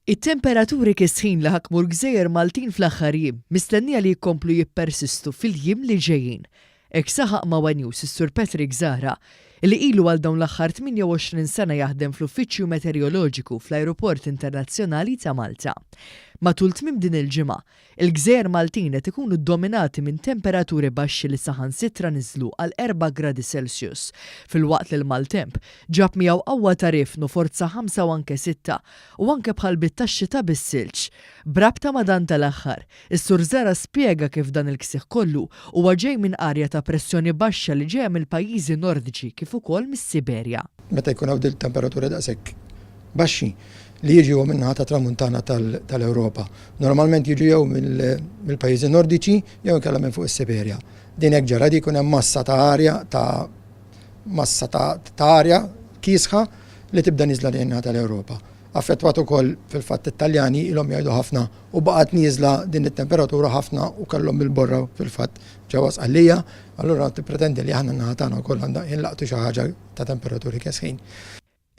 It-temperaturi kisħin li ħakmu l-Gżejjer Maltin fl-aħħar jiem mistennija li jkomplu jippersistu fil-jiem li ġejjin. Hekk saħaq ma' News is-Sur Patrick Zahra li ilu għal dawn l-aħħar 28 sena jaħdem fl-Uffiċċju Meteoroloġiku fl-Ajruport Internazzjonali ta' Malta. Matul tmiem din il-ġimgħa, il-Gżejjer Maltin qed ikunu ddominati minn temperaturi baxxi li saħansitra niżlu għal 4 gradi Celsius, filwaqt li l-maltemp ġab miegħu qawwa ta' rifnu forza 5 u anke 6 u anke bħal bit-taxxita bis-silġ. Brabta ma' dan tal-aħħar, is-Sur Zahra spjega kif dan il-ksieħ kollu huwa ġej minn arja ta' pressjoni baxxa li ġejja mill-pajjiżi nordiċi kif ukoll mis-Siberja. Meta jkun hawn temperaturi daqshekk baxxi li jiġu minnaħa ta' tramuntana tal-Ewropa. Normalment jiġu jew mill-pajjiżi nordiċi jew inkella minn fuq is-Siberja. Din hekk ġara di jkun hemm massa ta' arja kiesħa li tibda niżla lejn tal-Ewropa. Affettwat ukoll fil-fatt it-Taljani ilhom jgħidu ħafna u baqgħet nieżla din it-temperatura ħafna u kellhom bil-borra fil-fatt ġewwa sqallija, allura tippretendi li aħna naħa tagħna wkoll għandha jinlaqtu xi ħaġa ta' temperaturi kesħin.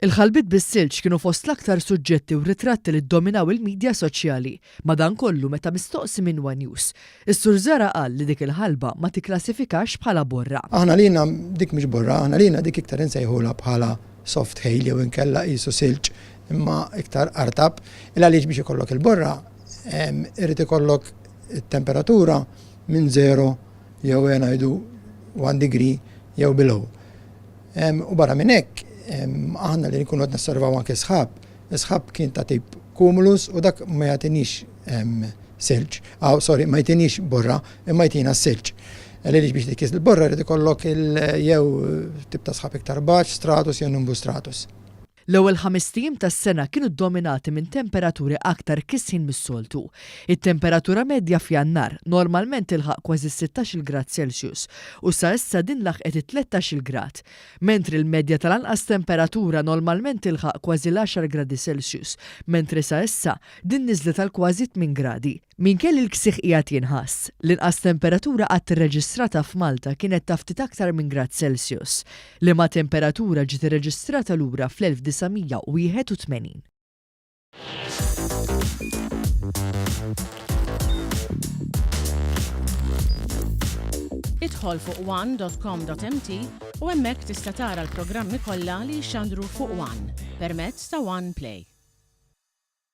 Il-ħalbit bis-silġ kienu fost l-aktar suġġetti u ritratti li ddominaw il-medja soċjali. Madankollu meta mistoqsi minn News, is-Sur Zahra qal li dik il-ħalba ma tikklassifikax bħala borra. Aħna lina dik mhix borra, aħna lina dik iktar insejħula bħala soft hail jew inkella qisu silġ imma iktar artab. Għaliex biex ikollok il-borra irid ikollok it-temperatura minn 0 jew ngħidu 1 degree jew below. U barra minn hekk aħna li nkunu qed nosservaw anke sħab kien ta' tip cumulus u dak ma jagħtinix silġ. Ma jagħtinix borra, imma jagħtina silġ. Għaliex biex tikis il-borra jrid ikollok jew tip ta' sħab iktar baxx, stratus jew nimbus stratus. L-ewwel 5 tiem tas-sena kienu ddominati minn temperaturi aktar kisħin mis-soltu. It-temperatura medja f'Jannar normalment ilħaq kważi 16 grad Celsius u sa issa din laħqet 13 grad, mentri l-medja tal-anqas temperatura normalment ilħaq kważi l-10 gradi Celsius, mentri sa issa din niżlet għal kważi 8 gradi. Minkejja il-ksieħ qiegħed jinħass, l-inqas temperatura qatt irreġistrata f'Malta kienet ta' ftit aktar minn grad Celsius, li ma' temperatura ġiet irreġistrata lura fl-1981. Idħol fuq one.com.mt u hemmhekk tista' tara l-programmi kollha li jxandru fuq One permezz ta' One Play.